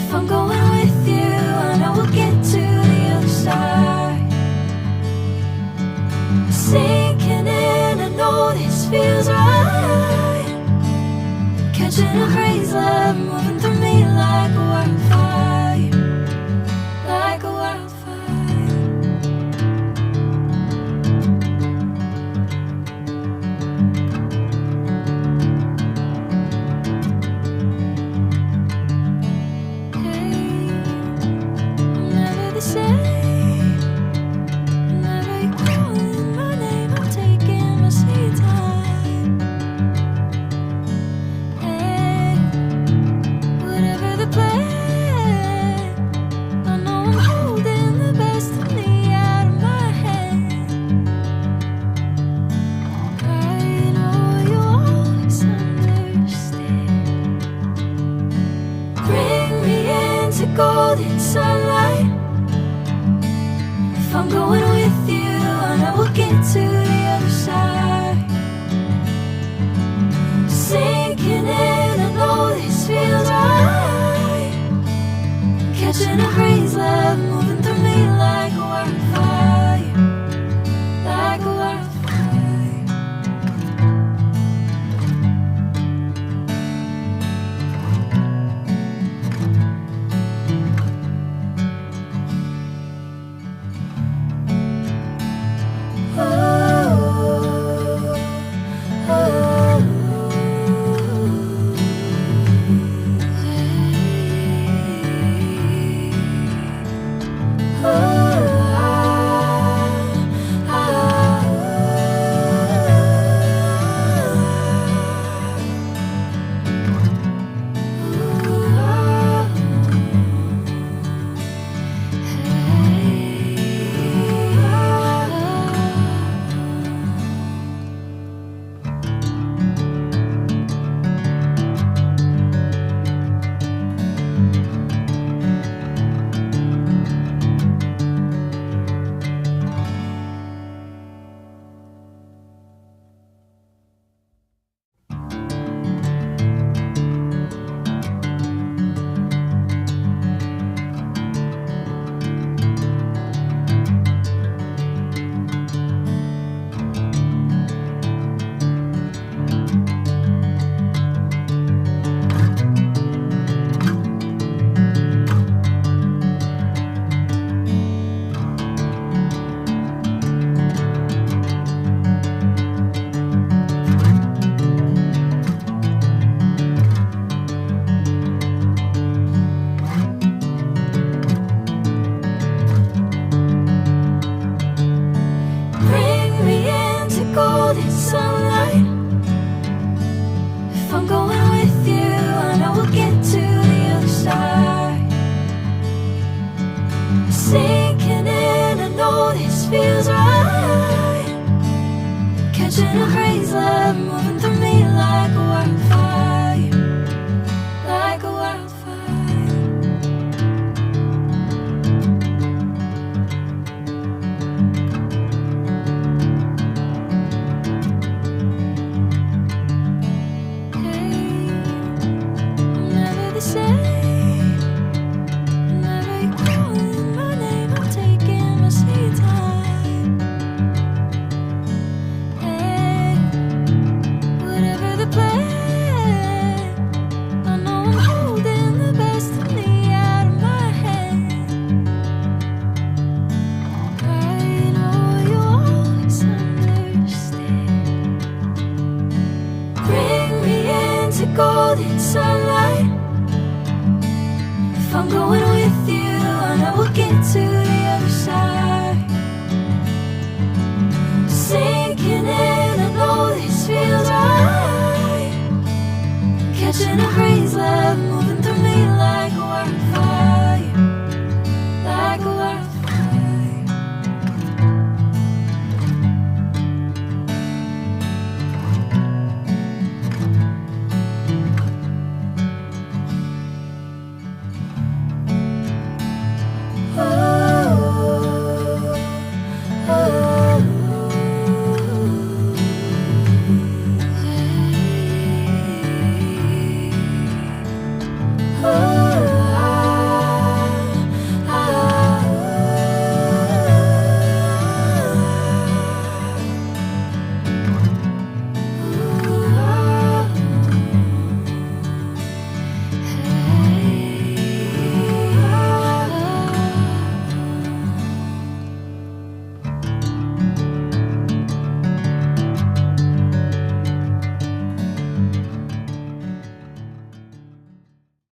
If I'm going with you, I know we'll get to the other side. Sinking in, I know this feels right. Catching a crazy love, moving through me like a wildfire, like a wildfire. Hey, I'm never the same. Whenever you're calling my name, I'm taking my sweet time. Hey, whatever the plan, I know I'm holding the best of me out of my hand. I know you'll always understand. Bring me into golden sunlight. If I'm going with you, I know we'll get to the other side. Sinking in, I know this feels right. Catching a crazy love, moving through me like a wildfire, like a wildfire. Bring me into golden sunlight. If I'm going with you, I know we'll get to the other side. Sinking in, I know this feels right. Catching a crazy love, moving through me like a wildfire, like a wildfire. Hey, I'm never the same. Whenever you're calling my name, I'm taking my sweet time. Hey, whatever the plan, I know I'm holding the best of me out of my hand. I know you'll always understand. Bring me into golden sunlight. If I'm going with you, I know we'll get to the other side. Sinking in, I know this feels right. Catching a crazy love, moving